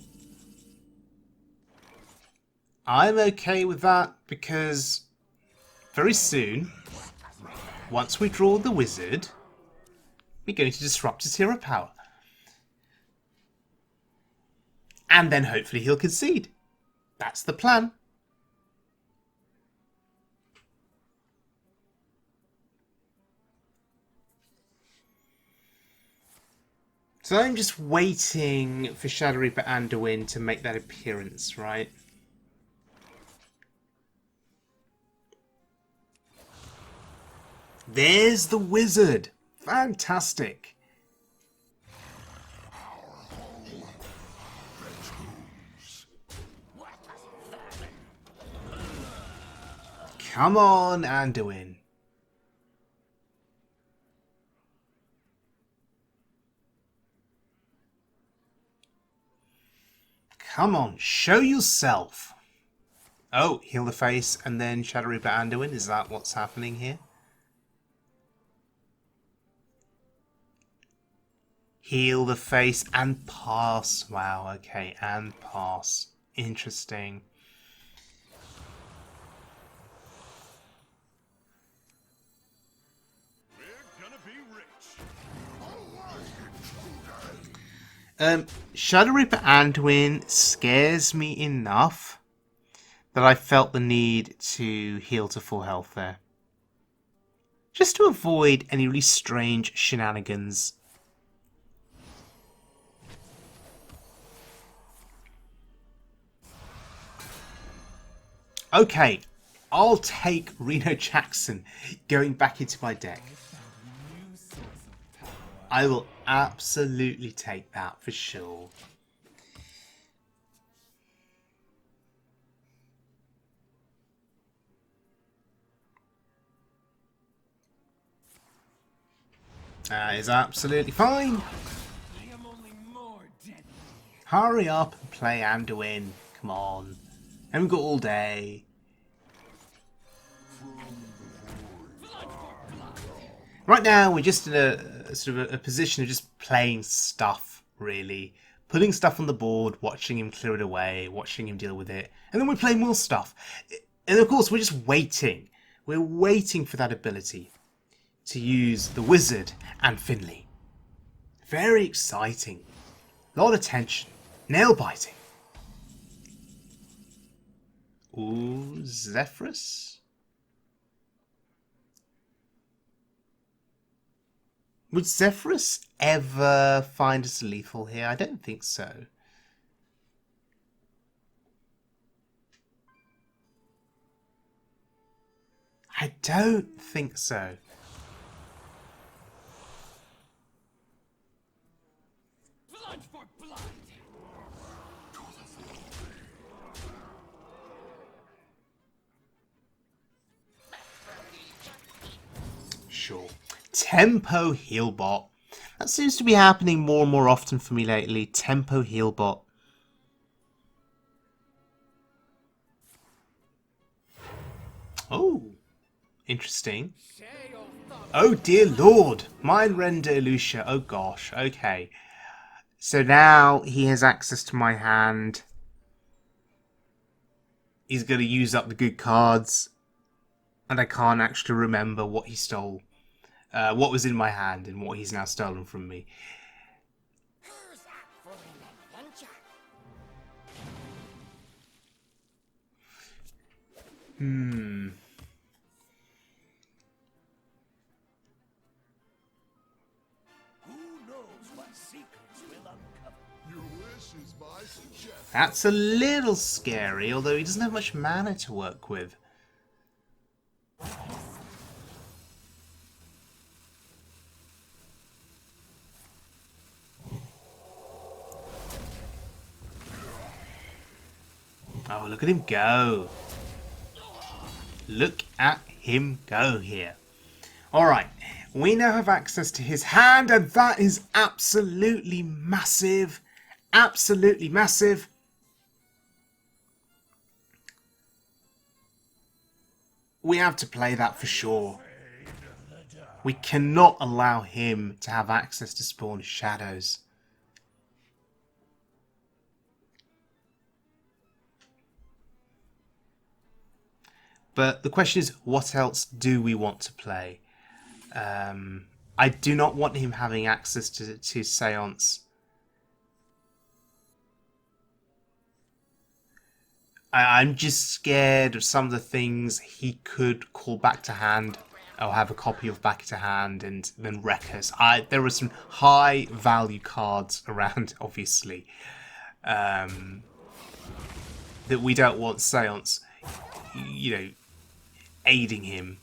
A: I'm okay with that because very soon, once we draw the wizard, we're going to disrupt his hero power. And then hopefully he'll concede. That's the plan. So I'm just waiting for Shadow Reaper Anduin to make that appearance, right? There's the wizard! Fantastic! Come on, Anduin. Come on, show yourself. Oh, heal the face and then Shadow Reaper Anduin. Is that what's happening here? Heal the face and pass. Wow, okay, and pass. Interesting. Shadow Reaper Anduin scares me enough that I felt the need to heal to full health there. Just to avoid any really strange shenanigans. Okay, I'll take Reno Jackson going back into my deck. I will absolutely take that for sure. That is absolutely fine. Hurry up and play Anduin. Come on. Haven't got all day. Right now, we're just in a sort of a position of just playing stuff, really. Putting stuff on the board, watching him clear it away, watching him deal with it. And then we play more stuff. And of course, we're just waiting. We're waiting for that ability to use the wizard and Finley. Very exciting. A lot of tension. Nail biting. Ooh, Zephrys? Would Zephrys ever find us lethal here? I don't think so. I don't think so.
D: Blood for blood!
A: Sure. Tempo Healbot. That seems to be happening more and more often for me lately. Tempo Healbot. Oh, interesting. Oh dear lord. Mindrender Lucia. Oh gosh. Okay. So now he has access to my hand. He's going to use up the good cards. And I can't actually remember what he stole. What was in my hand and what he's now stolen from me.
D: Who's that for an adventure? Who knows what secrets will uncover?
E: Your wish is my suggestion.
A: That's a little scary, although he doesn't have much mana to work with. Oh, look at him go. Look at him go here. Alright, we now have access to his hand, and that is absolutely massive. Absolutely massive. We have to play that for sure. We cannot allow him to have access to spawn shadows. But the question is, what else do we want to play? I do not want him having access to Seance. I'm just scared of some of the things he could call back to hand, or have a copy of back to hand, and then wreck us. There are some high value cards around, obviously, that we don't want Seance, aiding him.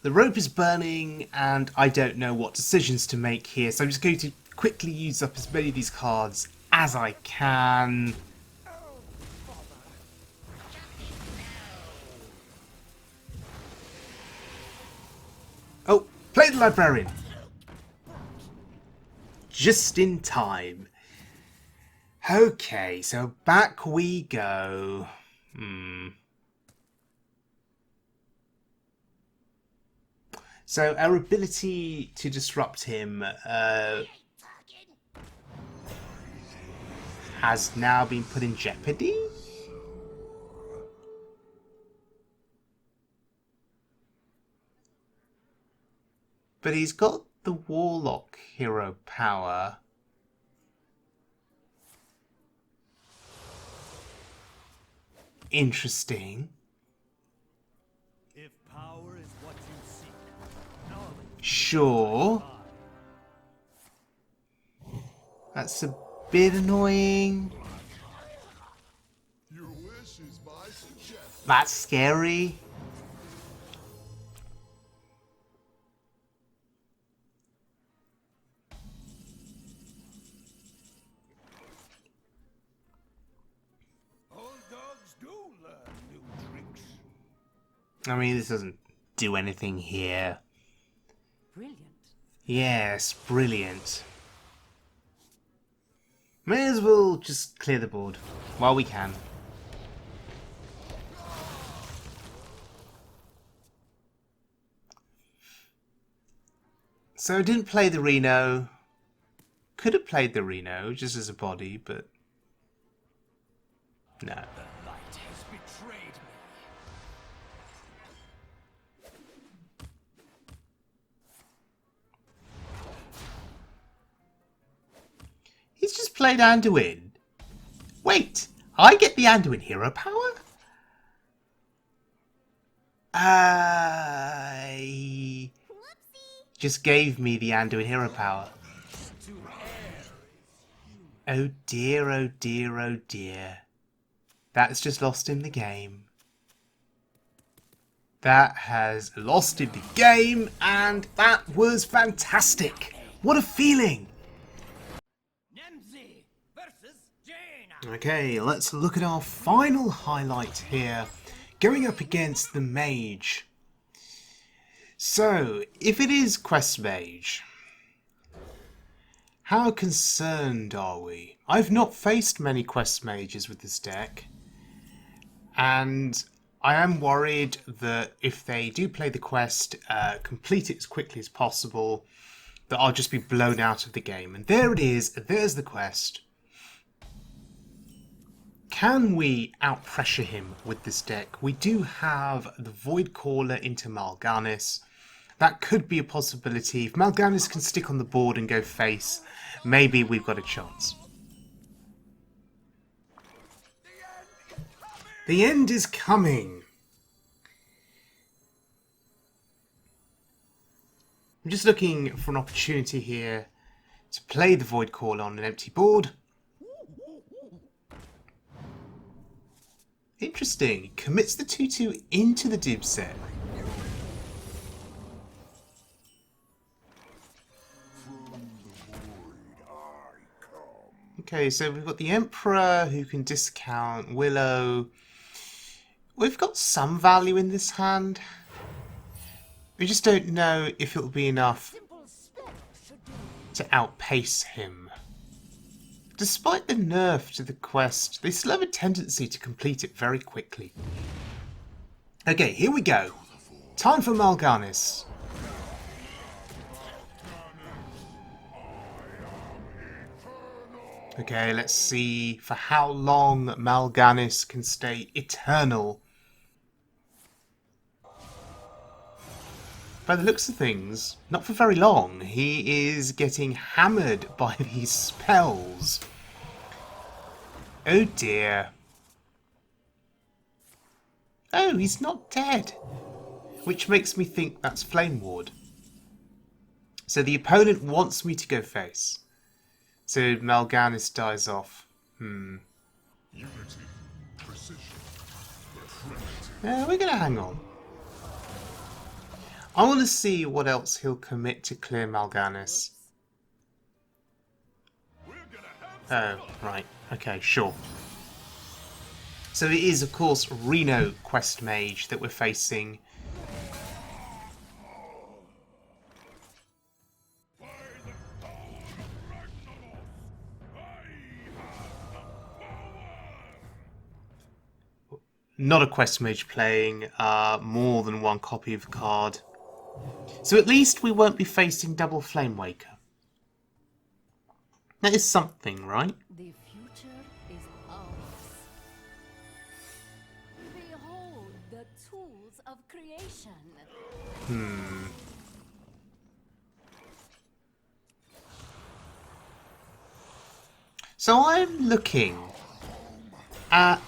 A: The rope is burning, and I don't know what decisions to make here, so I'm just going to quickly use up as many of these cards as I can. Oh, play the librarian! Just in time. Okay, so back we go. So our ability to disrupt him has now been put in jeopardy? But he's got the Warlock hero power. Interesting.
D: If power is what you seek, knowledge.
A: Sure. That's a bit annoying.
E: Your wish is my suggestion.
A: That's scary.
D: Old dogs do learn new tricks.
A: I mean, this doesn't do anything here.
C: Brilliant.
A: Yes, brilliant. May as well just clear the board while we can. So I didn't play the Reno. Could have played the Reno just as a body, but no.
D: The light has betrayed me.
A: He's just played Anduin. Wait, I get the Anduin hero power? just gave me the Anduin hero power. Oh dear, oh dear, oh dear. That's just lost him the game. That has lost him the game, and that was fantastic. What a feeling. Okay, let's look at our final highlight here, going up against the Mage. So, if it is Quest Mage, how concerned are we? I've not faced many Quest Mages with this deck, and I am worried that if they do play the quest, complete it as quickly as possible, that I'll just be blown out of the game. And there it is, there's the quest. Can we out-pressure him with this deck? We do have the Void Caller into Mal'Ganis. That could be a possibility. If Mal'Ganis can stick on the board and go face, maybe we've got a chance. The end is coming. I'm just looking for an opportunity here to play the Void Caller on an empty board. Interesting. He commits the 2/2 into the Dib set. Okay, so we've got the Emperor who can discount Willow. We've got some value in this hand. We just don't know if it will be enough to outpace him. Despite the nerf to the quest, they still have a tendency to complete it very quickly. Okay, here we go. Time for Mal'Ganis. Okay, let's see for how long Mal'Ganis can stay eternal. By the looks of things, not for very long. He is getting hammered by these spells. Oh dear. Oh, he's not dead. Which makes me think that's Flame Ward. So the opponent wants me to go face. So Mal'Ganis dies off.
E: Unity, precision,
A: Yeah, we're going to hang on. I want to see what else he'll commit to clear Mal'Ganis. Oh, right. Okay, sure. So it is, of course, Reno Quest Mage that we're facing. Not a Quest Mage playing more than one copy of the card. So at least we won't be facing double Flame Waker. That is something, right?
C: The future is ours. Behold the tools of creation.
A: So I'm looking at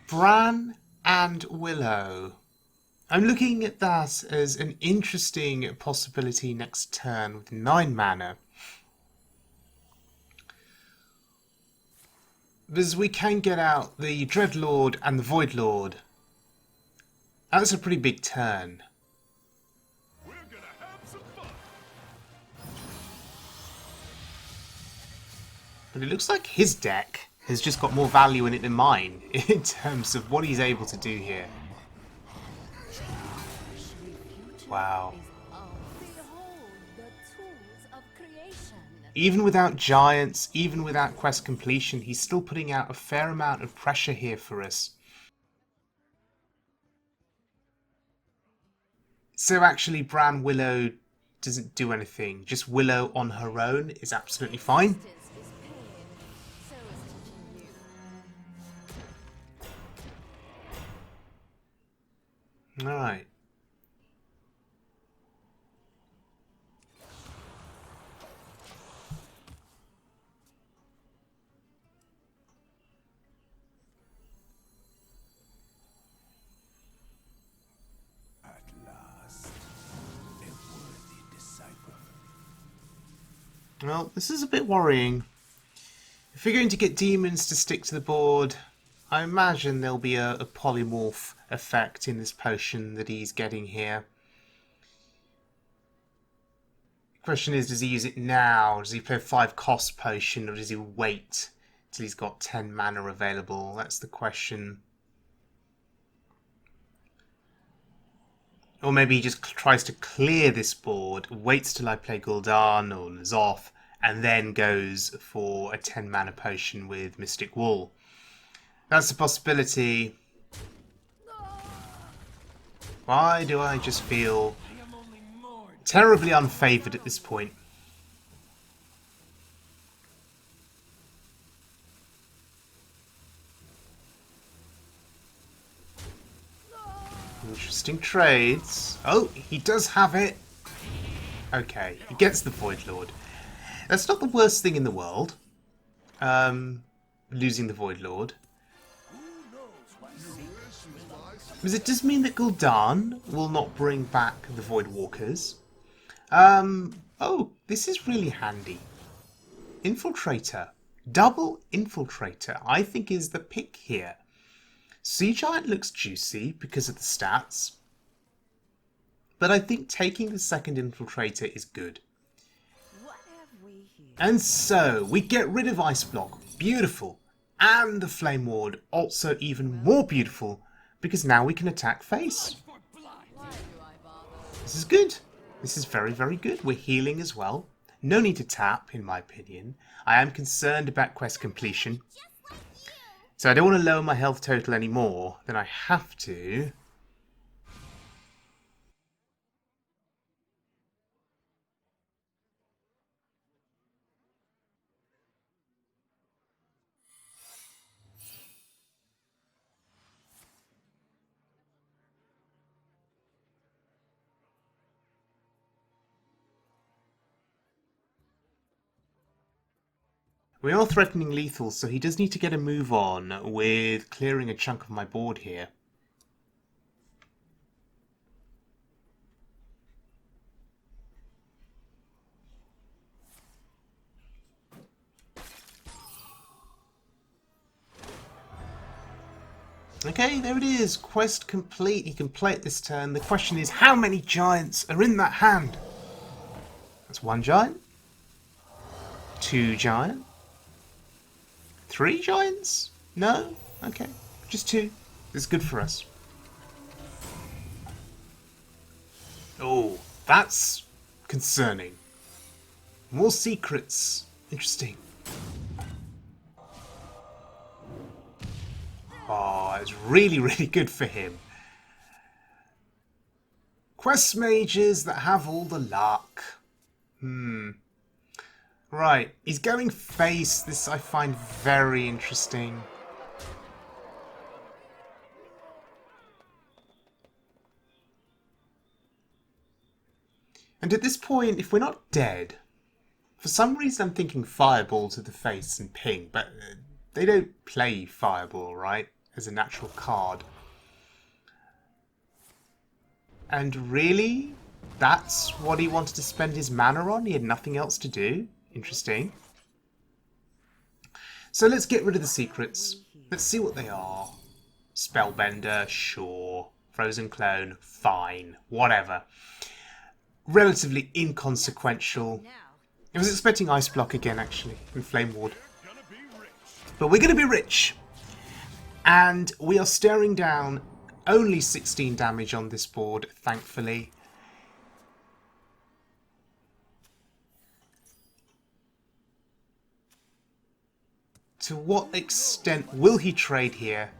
A: Brann and Willow. I'm looking at that as an interesting possibility next turn with 9 mana. Because we can get out the Dreadlord and the Voidlord. That's a pretty big turn. But it looks like his deck has just got more value in it than mine in terms of what he's able to do here. Wow.
C: Behold the tools of creation.
A: Even without giants, even without quest completion, he's still putting out a fair amount of pressure here for us. So actually Brann Willow doesn't do anything. Just Willow on her own is absolutely fine.
C: Justice is pain, so is touching you.
A: Alright.
B: At last, a worthy
A: Well, this is a bit worrying. If you're going to get demons to stick to the board, I imagine there'll be a polymorph effect in this potion that he's getting here. The question is, does he use it now? Does he play a 5-cost potion, or does he wait till he's got 10 mana available? That's the question. Or maybe he just tries to clear this board, waits till I play Gul'dan or N'Zoth, and then goes for a 10 mana potion with Mystic Wall. That's a possibility. Why do I just feel terribly unfavoured at this point? Interesting trades. Oh, he does have it. Okay, he gets the Void Lord. That's not the worst thing in the world. Losing the Void Lord. Because it does mean that Gul'dan will not bring back the Void Walkers. Oh, this is really handy. Infiltrator. Double Infiltrator, I think, is the pick here. Sea Giant looks juicy because of the stats, but I think taking the second Infiltrator is good.
C: What have we here?
A: And so, we get rid of Ice Block. Beautiful. And the Flame Ward, also even more beautiful, because now we can attack face. This is good. This is very, very good. We're healing as well. No need to tap, in my opinion. I am concerned about quest completion. So I don't want to lower my health total any more than I have to. We are threatening lethal, so he does need to get a move on with clearing a chunk of my board here. Okay, there it is. Quest complete. He can play it this turn. The question is, how many giants are in that hand? That's 1 giant. 2 giant. 3 giants? No? Okay. Just 2. It's good for us. Oh, that's concerning. More secrets. Interesting. Oh, it's really, really good for him. Quest mages that have all the luck. Right, he's going face. This I find very interesting. And at this point, if we're not dead, for some reason I'm thinking Fireball to the face and ping, but they don't play Fireball, right, as a natural card. And really, that's what he wanted to spend his mana on? He had nothing else to do? Interesting. So let's get rid of the secrets. Let's see what they are. Spellbender, sure. Frozen Clone, fine. Whatever. Relatively inconsequential. I was expecting Ice Block again, actually, and Flame Ward. But we're going to be rich. And we are staring down only 16 damage on this board, thankfully. To what extent will he trade here?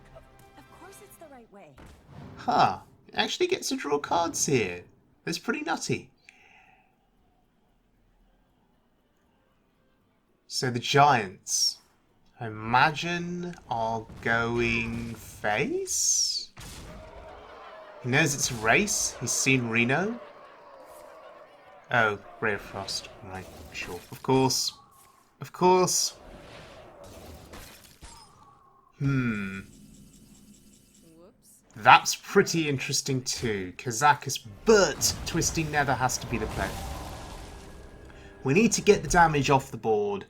C: Of course it's the right way.
A: Huh. Actually gets to draw cards here. That's pretty nutty. So the Giants, I imagine, are going face? He knows it's a race. He's seen Reno. Oh, Ray of Frost. Right, sure. Of course. Of course.
C: Whoops.
A: That's pretty interesting too. Kazakus, but Twisting Nether has to be the play. We need to get the damage off the board.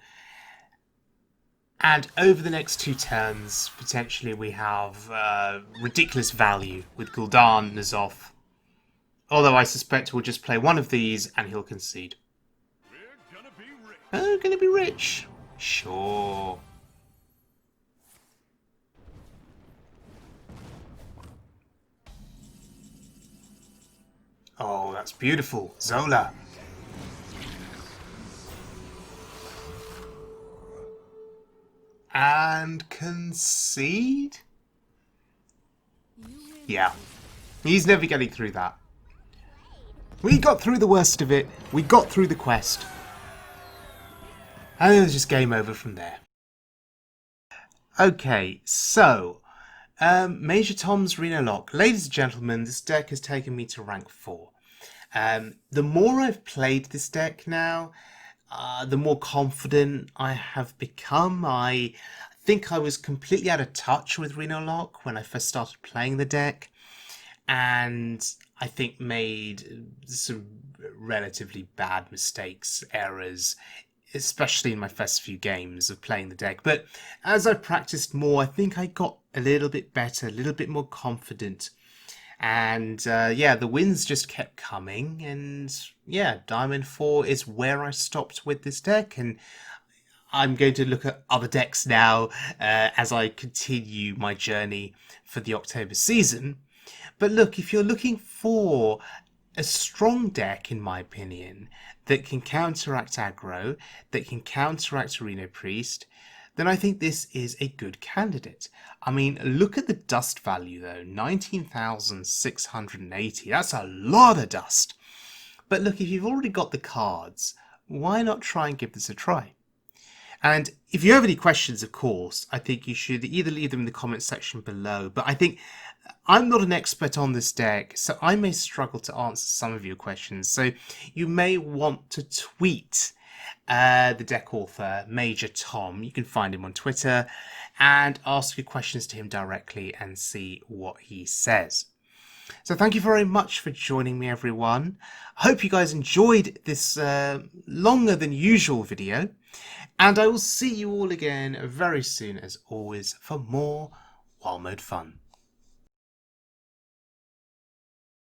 A: And over the next 2 turns, potentially we have ridiculous value with Gul'dan, N'Zoth. Although I suspect we'll just play one of these and he'll concede.
B: We're gonna be rich.
A: Oh, gonna be rich? Sure. Oh, that's beautiful. Zola. And concede? Yeah. He's never getting through that. We got through the worst of it. We got through the quest. And it was just game over from there. Okay, so MajorTom's Renolock. Ladies and gentlemen, this deck has taken me to rank 4. The more I've played this deck now, the more confident I have become. I think I was completely out of touch with Renolock when I first started playing the deck, and I think made some relatively bad mistakes, errors, especially in my first few games of playing the deck. But as I practiced more, I think I got a little bit better, a little bit more confident. And yeah, the wins just kept coming. And yeah, Diamond 4 is where I stopped with this deck. And I'm going to look at other decks now as I continue my journey for the October season. But look, if you're looking for a strong deck, in my opinion, that can counteract aggro, that can counteract Reno Priest, then I think this is a good candidate. I mean, look at the dust value though, 19,680. That's a lot of dust. But look, if you've already got the cards, why not try and give this a try? And if you have any questions, of course, I think you should either leave them in the comment section below. But I think I'm not an expert on this deck, so I may struggle to answer some of your questions. So you may want to tweet the deck author, Major Tom. You can find him on Twitter and ask your questions to him directly and see what he says. So thank you very much for joining me, everyone. I hope you guys enjoyed this longer than usual video. And I will see you all again very soon, as always, for more Wild Mode fun.